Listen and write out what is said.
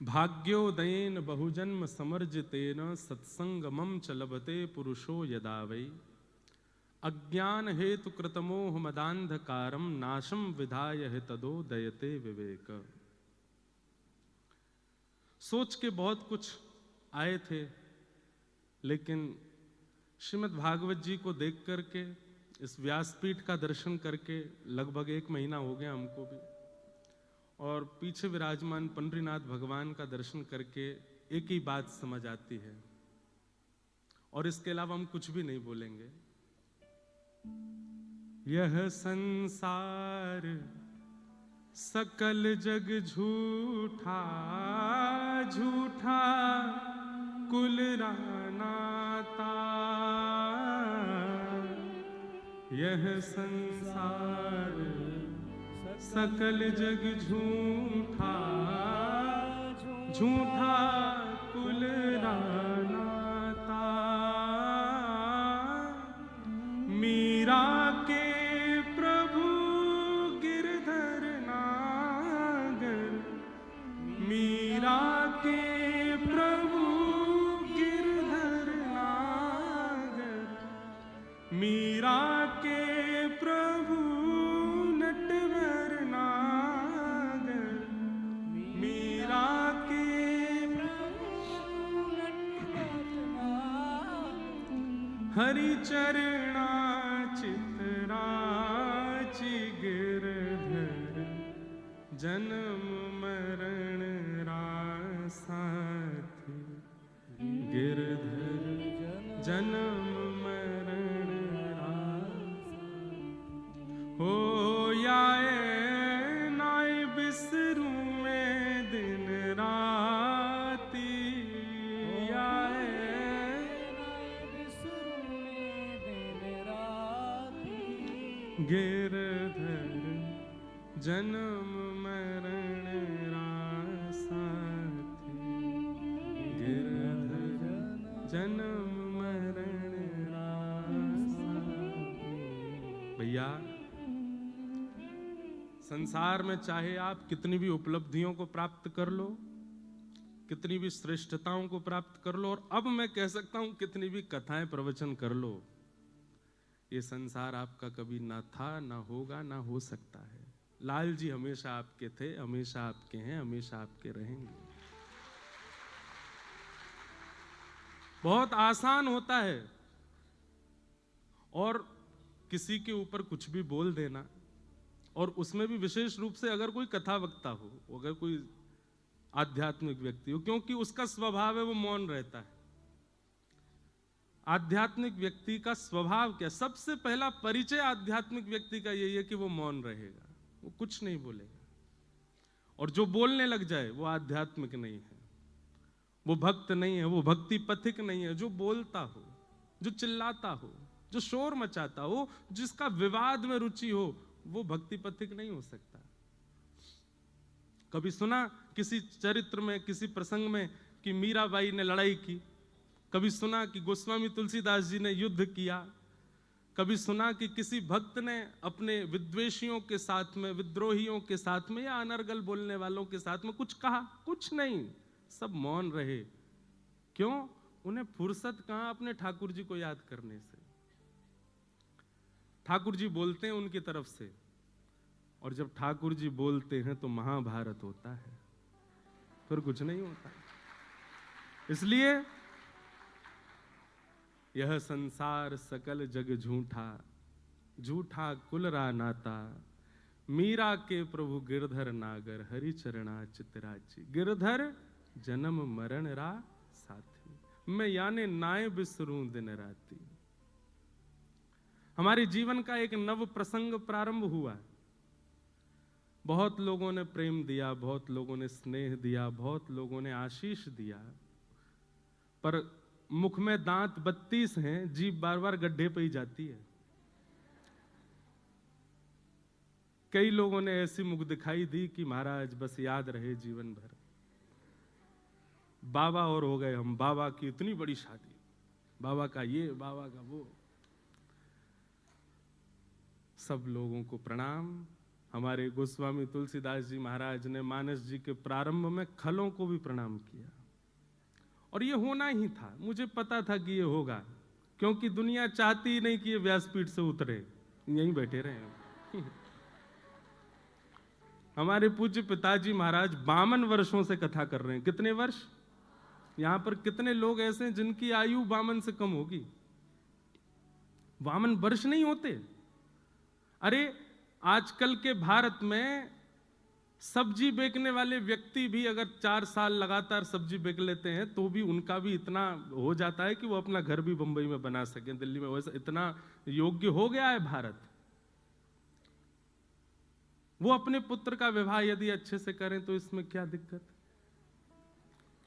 भाग्योदयेन बहुजन्म समर्जितेन सत्संगमं च लभते पुरुषो यदा वै अज्ञान हेतु कृतमोह मदांधकारम नाशम विधाय हितदोदयते विवेक। सोच के बहुत कुछ आए थे, लेकिन श्रीमद् भागवत जी को देख करके, इस व्यासपीठ का दर्शन करके लगभग 1 महीना हो गया हमको भी, और पीछे विराजमान पंडरीनाथ भगवान का दर्शन करके एक ही बात समझ आती है, और इसके अलावा हम कुछ भी नहीं बोलेंगे। यह संसार सकल जग झूठा, झूठा कुल नाता। यह संसार सकल जग झूठा, झूठा कुल नाता। मीरा के प्रभु गिरधर नागर, मीरा के प्रभु गिरधर नागर, मीरा के प्रभु नटवर नागर, मीरा के प्रभु नटवर नागर। हरि चरणा चितराचि गिरधर, जन्म मरण रासाथी। गिरधर जन्म मरण रासाथी। हो याए नाय बिसरू में दिन राती। याए गिरधर जन्म मरण रासाथी। गिरधर जन्म मरण रासाथी। भैया, संसार में चाहे आप कितनी भी उपलब्धियों को प्राप्त कर लो, कितनी भी श्रेष्ठताओं को प्राप्त कर लो, और अब मैं कह सकता हूं कितनी भी कथाएं प्रवचन कर लो, ये संसार आपका कभी ना था, ना होगा, ना हो सकता है। लाल जी हमेशा आपके थे, हमेशा आपके हैं, हमेशा आपके रहेंगे। बहुत आसान होता है और किसी के ऊपर कुछ भी बोल देना, और उसमें भी विशेष रूप से अगर कोई कथा वक्ता हो, अगर कोई आध्यात्मिक व्यक्ति हो, क्योंकि उसका स्वभाव है वो मौन रहता है। आध्यात्मिक व्यक्ति का स्वभाव क्या? सबसे पहला परिचय आध्यात्मिक व्यक्ति का यही है कि वो मौन रहेगा, वो कुछ नहीं बोलेगा। और जो बोलने लग जाए वो आध्यात्मिक नहीं है, वो भक्त नहीं है, वो भक्ति पथिक नहीं है। जो बोलता हो, जो चिल्लाता हो, जो शोर मचाता हो, जिसका विवाद में रुचि हो, वो भक्ति पथिक नहीं हो सकता। कभी सुना किसी चरित्र में, किसी प्रसंग में कि मीराबाई ने लड़ाई की? कभी सुना कि गोस्वामी तुलसीदास जी ने युद्ध किया? कभी सुना कि किसी भक्त ने अपने विद्वेषियों के साथ में, विद्रोहियों के साथ में, या अनर्गल बोलने वालों के साथ में कुछ कहा? कुछ नहीं, सब मौन रहे। क्यों? उन्हें फुर्सत कहां अपने ठाकुर जी को याद करने से। ठाकुर जी बोलते हैं उनकी तरफ से, और जब ठाकुर जी बोलते हैं तो महाभारत होता है, फिर कुछ नहीं होता। इसलिए यह संसार सकल जग झूठा, झूठा कुलरा नाता। मीरा के प्रभु गिरधर नागर, हरि चरणा चितराची। गिरधर जन्म मरण रा साथी, मैं याने नाय बिसरूं दिन राती। हमारे जीवन का एक नव प्रसंग प्रारंभ हुआ। बहुत लोगों ने प्रेम दिया, बहुत लोगों ने स्नेह दिया, बहुत लोगों ने आशीष दिया, पर मुख में दांत 32 हैं, जीभ बार बार गड्ढे पे ही जाती है। कई लोगों ने ऐसी मुख दिखाई दी कि महाराज बस याद रहे जीवन भर। बाबा और हो गए हम, बाबा की इतनी बड़ी शादी, बाबा का ये, बाबा का वो। सब लोगों को प्रणाम, हमारे गोस्वामी तुलसीदास जी महाराज ने मानस जी के प्रारंभ में खलों को भी प्रणाम किया, और ये होना ही था, मुझे पता था कि ये होगा, क्योंकि दुनिया चाहती ही नहीं कि ये व्यासपीठ से उतरे, यहीं बैठे रहे। हमारे पूज्य पिताजी महाराज 52 वर्षों से कथा कर रहे हैं। कितने वर्ष? यहां पर कितने लोग ऐसे हैं जिनकी आयु 52 से कम होगी? 52 वर्ष नहीं होते। अरे आजकल के भारत में सब्जी बेचने वाले व्यक्ति भी अगर 4 साल लगातार सब्जी बेच लेते हैं तो भी उनका भी इतना हो जाता है कि वो अपना घर भी बंबई में बना सके, दिल्ली में, वैसा इतना योग्य हो गया है भारत। वो अपने पुत्र का विवाह यदि अच्छे से करें तो इसमें क्या दिक्कत?